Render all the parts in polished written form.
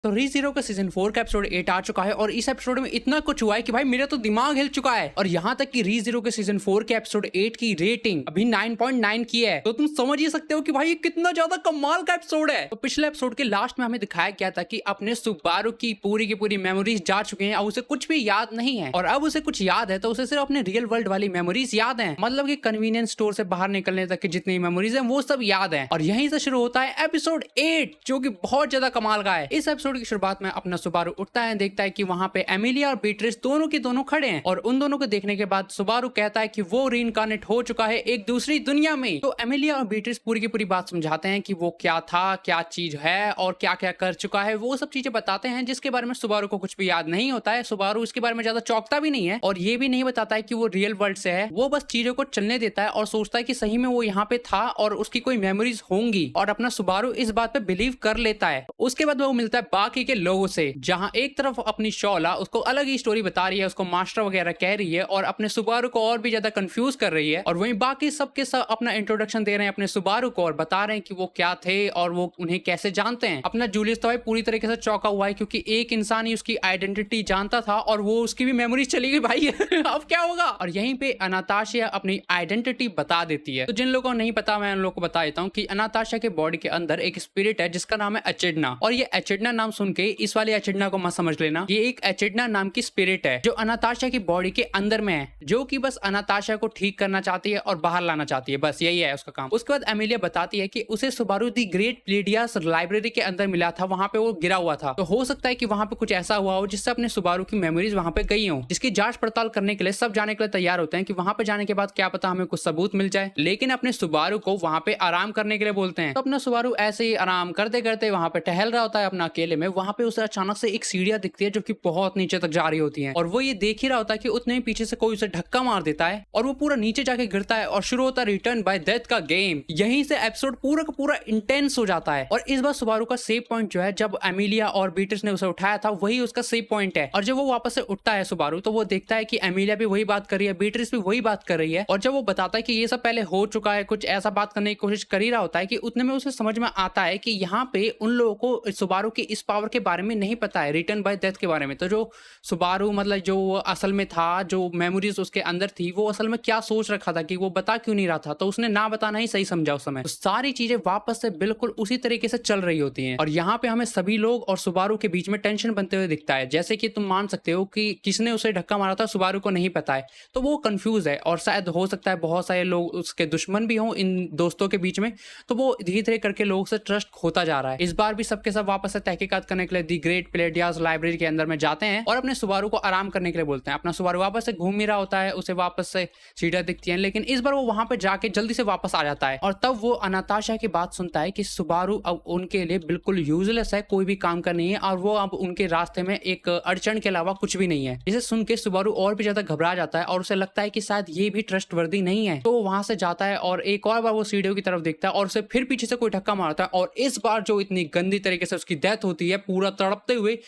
तो रीज़ीरो का सीजन 4 का एपिसोड 8 आ चुका है और इस एपिसोड में इतना कुछ हुआ है कि भाई मेरा तो दिमाग हिल चुका है। और यहाँ तक कि रीज़ीरो के सीजन 4 के एपिसोड 8 की रेटिंग अभी 9.9 की है। तो तुम समझ ही सकते हो कि भाई ये कितना ज्यादा कमाल का एपिसोड है। तो पिछले एपिसोड के लास्ट में हमें दिखाया गया था कि अपने सुबारू की पूरी मेमोरीज जा चुके हैं, अब उसे कुछ भी याद नहीं है। और अब उसे कुछ याद है तो उसे सिर्फ अपने रियल वर्ल्ड वाली मेमोरीज याद है, मतलब कि कन्वीनियंस स्टोर से बाहर निकलने तक की जितनी मेमोरीज है वो सब याद है। और यहीं से शुरू होता है एपिसोड 8 जो कि बहुत ज्यादा कमाल का है। इस एपिसोड की शुरुआत में अपना सुबारू उठता है, देखता है कि वहां पे एमिलिया और बीट्रिस दोनों के दोनों खड़े हैं। और उन दोनों को देखने के बाद सुबारू कहता है कि वो रीइंकार्नेट हो चुका है एक दूसरी दुनिया में। तो एमिलिया और बीट्रिस पूरी की पूरी बात समझाते हैं कि वो क्या था, क्या चीज है और क्या क्या कर चुका है, वो सब चीजें बताते हैं जिसके बारे में सुबारू को कुछ भी याद नहीं होता है। सुबारू इसके बारे में ज्यादा चौंकता भी नहीं है और ये भी नहीं बताता है कि वो रियल वर्ल्ड से है। वो बस चीजों को चलने देता है और सोचता है कि सही में वो यहाँ पे था और उसकी कोई मेमोरीज होंगी, और अपना सुबारू इस बात पे बिलीव कर लेता है। उसके बाद वो मिलता है बाकी के लोगों से, जहां एक तरफ अपनी शोला उसको अलग ही स्टोरी बता रही है, उसको मास्टर वगैरह कह रही है और अपने सुबारू को और भी ज्यादा कंफ्यूज कर रही है। और वहीं बाकी सबके सब अपना इंट्रोडक्शन दे रहे हैं अपने सुबारू को और बता रहे हैं कि वो क्या थे और वो उन्हें कैसे जानते हैं। अपना जूलियस तो भाई पूरी तरीके से चौंका हुआ है क्योंकि एक इंसान ही उसकी आइडेंटिटी जानता था और वो उसकी भी मेमोरीज चली गई भाई। अब क्या होगा। और यहीं पे अनाताशिया अपनी आइडेंटिटी बता देती है। तो जिन लोगों को नहीं पता मैं उन लोगों को बता देता हूँ कि अनाताशिया के बॉडी के अंदर एक स्पिरिट है जिसका नाम है एचिडना। और ये एचिडना नाम सुन के इस वाले एचिडना को मत समझ लेना, ये एक एचिडना नाम की स्पिरिट है जो अनाताशिया की बॉडी के अंदर में है, जो कि बस अनाताशिया को ठीक करना चाहती है और बाहर लाना चाहती है, बस यही है उसका काम। उसके बाद एमिलिया बताती है कि उसे सुबारू दी ग्रेट प्लेडियास लाइब्रेरी के अंदर मिला था, वहां पे वो गिरा हुआ था। तो हो सकता है कि वहां पे कुछ ऐसा हुआ हो जिससे अपने सुबारू की मेमोरीज वहां पे गई हो, जिसकी जांच पड़ताल करने के लिए सब जाने के लिए तैयार होते हैं कि वहां पे जाने के बाद क्या पता हमें कुछ सबूत मिल जाए। लेकिन अपने सुबारू को वहां पे आराम करने के लिए बोलते हैं। तो अपना सुबारू ऐसे ही आराम करते करते वहां पे टहल रहा होता है अपना अकेले में। वहां पे उसे अचानक से एक सीढ़ियां दिखती है जो कि बहुत नीचे तक जा रही होती हैं, और वो ये देख ही रहा होता है कि उतने ही पीछे से कोई उसे धक्का मार देता है और वो पूरा नीचे जाके गिरता है और शुरू होता है रिटर्न बाय डेथ का गेम। यहीं से एपिसोड पूरा का पूरा इंटेंस हो जाता है। और इस बार सुबारू का सेव पॉइंट जो है, जब एमिलिया और बीट्रिस ने उसे उठाया था, वही उसका सेव पॉइंट है। और जब वो वापस से उठता है सुबारू तो वो देखता है कि एमिलिया भी वही बात कर रही है, बीट्रिस भी वही बात कर रही है। और जब वो बताता है कि ये सब पहले हो चुका है, कुछ ऐसा बात करने की कोशिश कर ही रहा होता है कि उतने में उसे समझ में आता है कि यहाँ पे उन लोगों को सुबारू की इस पावर के बारे में नहीं पता है, रिटर्न बाय डेथ के बारे में। तो जो सुबारू मतलब जो असल में था, जो मेमोरीज उसके अंदर थी, वो असल में क्या सोच रखा था कि वो बता क्यों नहीं रहा था, तो उसने ना बताना ही सही समझा उस समय। तो सारी चीजें वापस से बिल्कुल उसी तरीके से चल रही होती हैं। और यहाँ पे हमें सभी लोग और सुबारू के बीच में टेंशन बनते हुए दिखता है। जैसे कि तुम मान सकते हो कि किसने उसे धक्का मारा था सुबारू को नहीं पता है, तो वो कंफ्यूज है। और शायद हो सकता है बहुत सारे लोग उसके दुश्मन भी हों इन दोस्तों के बीच में, तो वो धीरे धीरे करके लोगों से ट्रस्ट खोता जा रहा है। इस बार भी सबके सब वापस से तहकीकात करने के लिए दी ग्रेट प्लेडियास लाइब्रेरी के अंदर में जाते हैं और अपने सुबारू को आराम करने के लिए बोलते हैं। अपना सुबारू वापस से घूम ही रहा होता है, उसे वापस से सीढ़ियां दिखती हैं, लेकिन इस बार वो वहां पे जाके जल्दी से वापस आ जाता है। और तब वो अनाताशा की बात सुनता है कि सुबारू अब उनके लिए बिल्कुल यूजलेस है, कोई भी काम का नहीं है, और वो अब उनके रास्ते में एक अड़चन के अलावा कुछ भी नहीं है। इसे सुन के सुबारू और भी ज्यादा घबरा जाता है और उसे लगता है कि शायद ये भी ट्रस्टवर्दी नहीं है। तो वहां से जाता है और एक और बार वो सीढ़ियों की तरफ देखता है और उसे फिर पीछे से कोई धक्का मारता है, और इस बार जो इतनी गंदी तरीके से उसकी डेथ होती है, पूरा तड़पते हुए,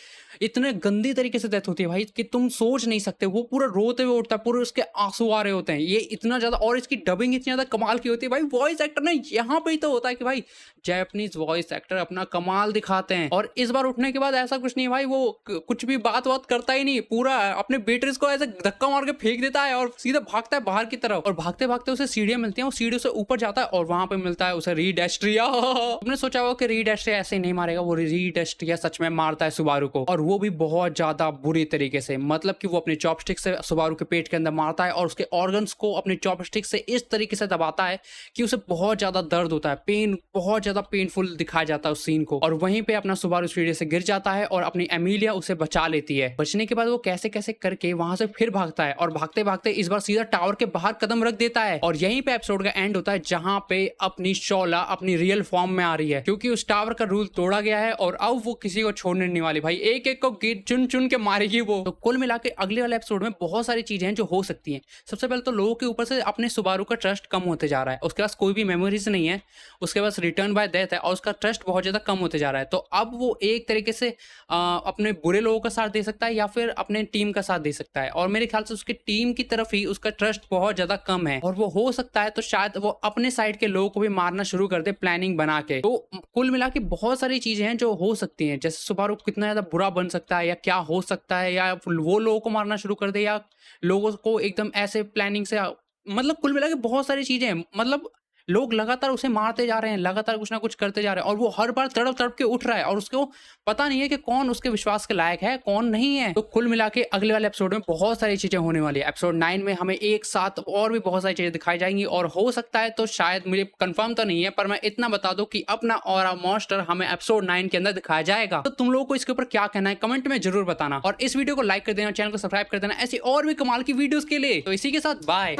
इतने गंदी तरीके से डेथ होती है भाई कि तुम सोच नहीं सकते। वो पूरा रोते हुए उठता है, पूरे उसके आंसू आ रहे होते हैं। ये इतना ज्यादा, और इसकी डबिंग इतनी ज्यादा कमाल की होती है भाई। वॉइस एक्टर ने यहाँ पे ही तो होता है कि भाई जापानीज वॉइस एक्टर अपना कमाल दिखाते हैं। और इस बार उठने के बाद ऐसा कुछ नहीं भाई, वो कुछ भी बात करता ही नहीं, पूरा अपने बीट्रिस को ऐसे धक्का मार के फेंक देता है और सीधा भागता है बाहर की तरफ। और भागते भागते उसे सीढ़ियां मिलती हैं, वो सीढ़ियों से ऊपर जाता है और वहां पे मिलता है उसे रीड एस्ट्रिया। तुमने सोचा होगा कि रीड एस्ट्रिया ऐसे नहीं मारेगा, वो रीड एस्ट्रिया सच में मारता है सुबारू को, और वो भी बहुत ज्यादा बुरी तरीके से। मतलब कि वो अपने चॉपस्टिक से सुबारू के पेट के अंदर मारता है और उसके ऑर्गन्स को अपने चॉपस्टिक से इस तरीके से दबाता है कि उसे बहुत ज्यादा दर्द होता है, पेन, बहुत ज्यादा पेनफुल दिखाया जाता है उस सीन को। और वहीं पे अपना सुबारू सीढ़ी से गिर जाता है और अपनी एमिलिया उसे बचा लेती है। बचने के बाद वो कैसे कैसे करके वहां से फिर भागता है और भागते भागते इस बार सीधा टावर के बाहर कदम रख देता है। और यहीं पे एपिसोड का एंड होता है, जहां पे अपनी शोला अपनी रियल फॉर्म में आ रही है, क्योंकि उस टावर का रूल तोड़ा गया है और अब वो किसी को छोड़ने नहीं वाली भाई, एक एक को चुन चुन के मारेगी वो। तो कुल मिला के अगले वाले एपिसोड में बहुत सारी चीजें हैं जो हो सकती हैं। सबसे पहले तो लोगों के ऊपर से अपने सुबारू का ट्रस्ट कम होते जा रहा है, उसके पास कोई भी मेमोरीज नहीं है, उसके पास रिटर्न बाय डेथ है और उसका ट्रस्ट बहुत ज्यादा कम होते जा रहा है। तो अब वो एक तरीके से अपने बुरे लोगों का साथ दे सकता है या फिर अपने टीम का साथ दे सकता है, और मेरे ख्याल से उसकी टीम की तरफ ही उसका ट्रस्ट बहुत ज्यादा कम है। और वो हो सकता है तो शायद वो अपने साइड के लोगों को भी मारना शुरू कर दे प्लानिंग बना के। तो कुल मिला के बहुत सारी चीजें हैं जो हो सकती सकती हैं। जैसे सुबारू कितना ज्यादा बुरा बन सकता है या क्या हो सकता है, या वो लोगों को मारना शुरू कर दे, या लोगों को एकदम ऐसे प्लानिंग से, मतलब कुल मिला के बहुत सारी चीजें हैं। मतलब लोग लगातार उसे मारते जा रहे हैं, लगातार कुछ ना कुछ करते जा रहे हैं, और वो हर बार तड़प तड़प के उठ रहा है और उसको पता नहीं है कि कौन उसके विश्वास के लायक है, कौन नहीं है। तो कुल मिला के अगले वाले एपिसोड में बहुत सारी चीजें होने वाली है। एपिसोड 9 में हमें एक साथ और भी बहुत सारी चीजें दिखाई जाएंगी, और हो सकता है, तो शायद मुझे कंफर्म तो नहीं है, पर मैं इतना बता दूं कि अपना ऑरा मॉन्स्टर हमें एपिसोड 9 के अंदर दिखाया जाएगा। तो तुम लोगों को इसके ऊपर क्या कहना है कमेंट में जरूर बताना, और इस वीडियो को लाइक कर देना, चैनल को सब्सक्राइब कर देना ऐसी और भी कमाल की वीडियोस के लिए। तो इसी के साथ बाय।